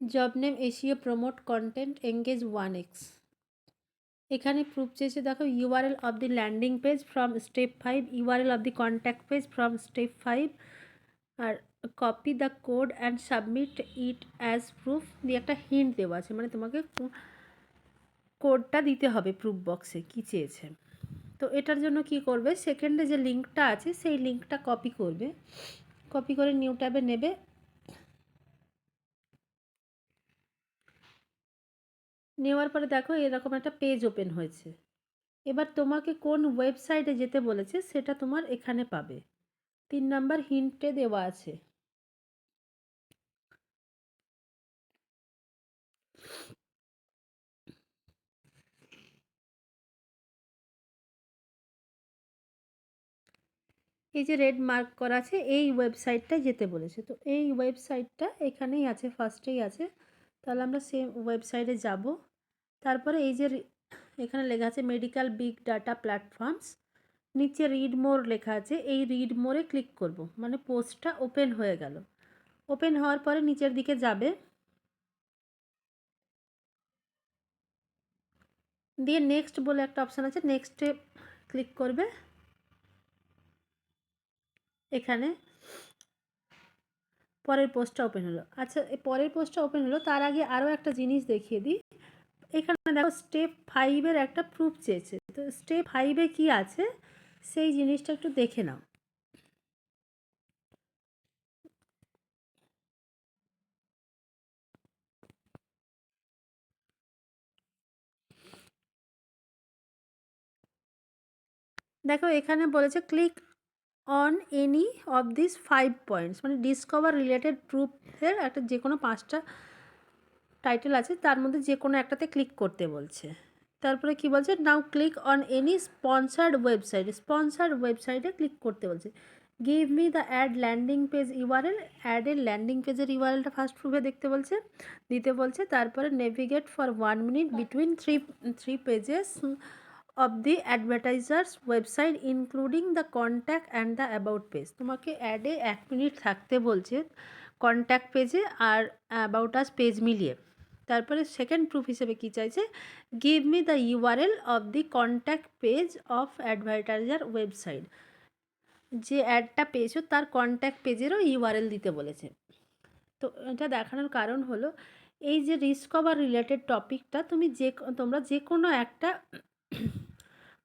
Job name এসিও promote content engage 1x। এখানে proof চেয়েছে, দেখো URL of the landing page from step 5, URL of the contact page from step 5, আর copy the code and submit it as proof দিয়ে একটা hint দেওয়া আছে, মানে তোমাকে কোডটা দিতে হবে প্রুফ বক্সে কী চেয়েছে। তো এটার জন্য কি করবে, সেকেন্ডে যে লিঙ্কটা আছে সেই লিঙ্কটা কপি করবে, কপি করে নিউ ট্যাবে নেবে। নেওয়ার পরে দেখো এরকম একটা পেজ ওপেন হয়েছে। এবার তোমাকে কোন ওয়েবসাইটে যেতে বলেছে সেটা তোমার এখানে পাবে, 3 নাম্বার হিন্টে দেওয়া আছে। এই যে রেড মার্ক করা আছে এই ওয়েবসাইটটায় যেতে বলেছে, তো এই ওয়েবসাইটটা এখানেই আছে, ফার্স্টেই আছে। তাহলে আমরা সেম ওয়েবসাইটে যাব। তারপরে এই যে এখানে লেখা আছে মেডিকেল বিগ ডাটা প্ল্যাটফর্মস, নিচে রিড মোর লেখা আছে, এই রিড মোরে ক্লিক করব, মানে পোস্টটা ওপেন হয়ে গেল। ওপেন হওয়ার পরে নিচের দিকে যাবে, দিয়ে নেক্সট বলে একটা অপশান আছে, নেক্সটে ক্লিক করবে। এখানে পরের পোস্টটা ওপেন হলো। আচ্ছা, এই পরের পোস্টটা ওপেন হলো, তার আগে আরও একটা জিনিস দেখিয়ে দিই। এখানে দেখো স্টেপ 5-এর একটা প্রুফ চেয়েছে, তো স্টেপ 5-এ কী আছে সেই জিনিসটা একটু দেখে নাও। দেখো এখানে বলেছে click on any of this 5 points, মানে ডিসকভার রিলেটেড প্রুফের একটা যে কোনো 5টা টাইটেল আছে, তার মধ্যে যে কোনো একটাতে ক্লিক করতে বলছে। তারপরে কি বলছে, now click on any sponsored website, sponsored ওয়েবসাইটে ক্লিক করতে বলছে। Give me the ad landing page URL, অ্যাডের ল্যান্ডিং পেজের ইউআরএলটা ফার্স্ট প্রুফে দিতে বলছে। তারপরে navigate for 1 minute between three pages of the advertiser's website including the contact and the about page, তোমাকে অ্যাডে 1 মিনিট থাকতে বলছে কন্ট্যাক্ট পেজে আর অ্যাবাউট আস পেজ মিলিয়ে। তারপরে সেকেন্ড প্রুফ হিসেবে কী চাইছে, give me the URL of the contact page of advertiser website, যে অ্যাডটা পেয়েছো তার কন্ট্যাক্ট পেজেরও ইউআরএল দিতে বলেছে। তো এটা দেখানোর কারণ হলো, এই যে ডিসকভার রিলেটেড টপিকটা তোমরা যে কোনো একটা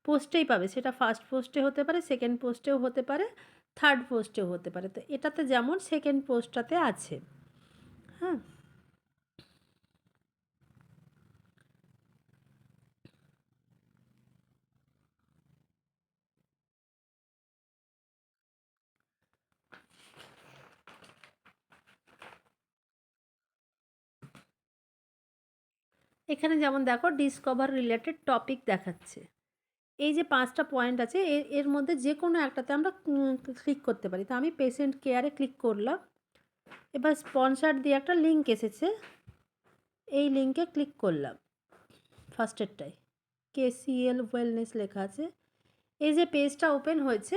পোস্টেই পাবে, সেটা ফার্স্ট পোস্টে হতে পারে, সেকেন্ড পোস্টেও হতে পারে, থার্ড পোস্টেও হতে পারে। তো এটাতে যেমন সেকেন্ড পোস্টটাতে আছে। হ্যাঁ, এখানে যেমন দেখো ডিসকভার রিলেটেড টপিক দেখাচ্ছে, এই যে 5টা পয়েন্ট আছে এর মধ্যে যে কোনো একটাতে আমরা ক্লিক করতে পারি। তো আমি পেশেন্ট কেয়ারে ক্লিক করলাম। এবার স্পন্সার দিয়ে একটা লিঙ্ক এসেছে, এই লিঙ্কে ক্লিক করলাম ফার্স্টেরটায়, কেসিএল ওয়েলনেস লেখা আছে। এই যে পেজটা ওপেন হয়েছে,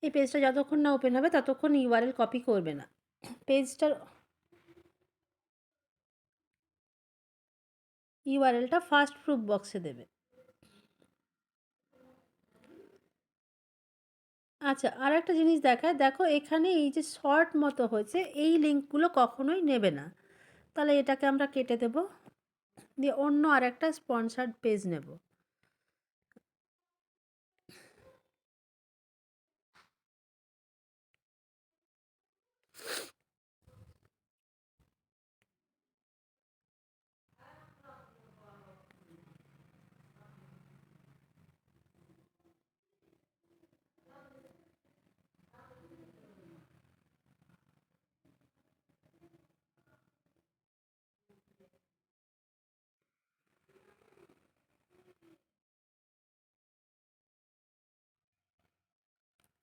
এই পেজটা যতক্ষণ না ওপেন হবে ততক্ষণ ইউআরএল কপি করবে না। পেজটার ইউআরএলটা ফার্স্ট প্রুফ বক্সে দেবে। আচ্ছা, আর একটা জিনিস দেখায়, দেখো এখানে এই যে শর্ট মতো হয়েছে এই লিঙ্কগুলো কখনোই নেবে না। তাহলে এটাকে আমরা কেটে দেব, দিয়ে অন্য আর একটা স্পন্সার্ড পেজ নেব।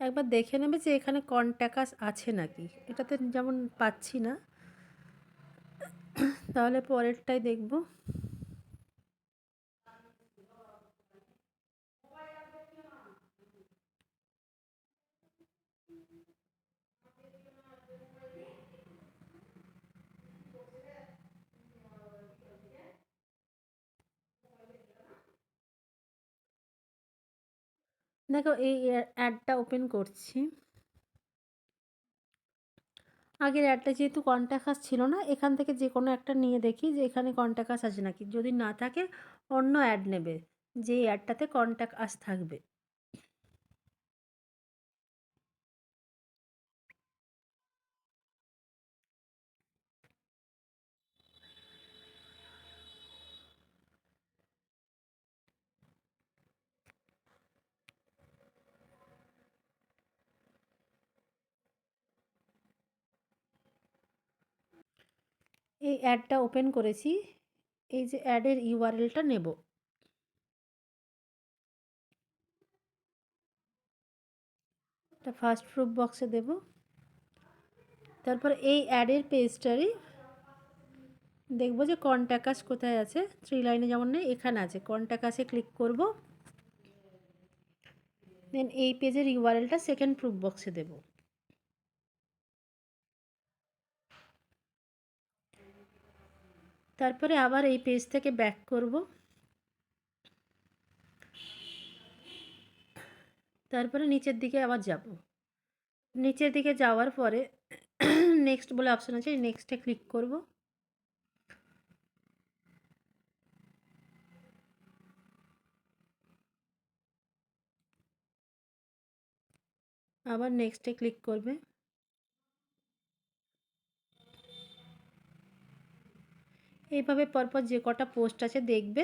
একবার দেখে নেবে যে এখানে কন্ট্যাক্ট আছে নাকি, এটাতে যেমন পাচ্ছি না, তাহলে পরেরটাই দেখব। দেখো এই অ্যাডটা ওপেন করছি। আগের অ্যাডটা যেহেতু কন্ট্যাক্ট আস ছিল না, এখান থেকে যে কোনো একটা নিয়ে দেখি যে এখানে কন্ট্যাক্ট আস আছে নাকি। যদি না থাকে অন্য অ্যাড নেবে, যে অ্যাডটাতে কন্ট্যাক্ট আস থাকবে। এই অ্যাডটা ওপেন করেছি, এই যে অ্যাডের ইউআরএলটা নেব। এটা ফার্স্ট প্রুফ বক্সে দেব। তারপর এই অ্যাডের পেজটারই দেখব যে কন্ট্যাক্ট আস কোথায় আছে। 3 লাইনে যেমন নেই, এখানে আছে। কন্ট্যাক্ট আসে ক্লিক করব। দেন এই পেজের ইউআরএলটা সেকেন্ড প্রুফ বক্সে দেব। তারপরে আবার এই পেজ থেকে ব্যাক করব। তারপরে নিচের দিকে আবার যাব। নিচের দিকে যাওয়ার পরে নেক্সট বলে অপশন আছে, নেক্সটে ক্লিক করব। আবার নেক্সটে ক্লিক করবে। এইভাবে পরপর যে কটা পোস্ট আছে দেখবে।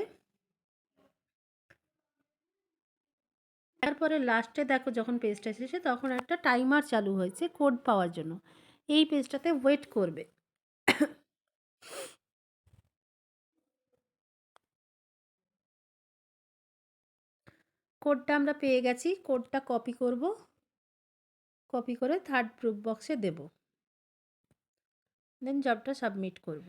তারপরে লাস্টে দেখো যখন পেজটা এসেছে তখন একটা টাইমার চালু হয়েছে কোড পাওয়ার জন্য। এই পেজটাতে ওয়েট করবে। কোডটা আমরা পেয়ে গেছি। কোডটা কপি করব, কপি করে থার্ড প্রুফ বক্সে দেব। দেন জবটা সাবমিট করব।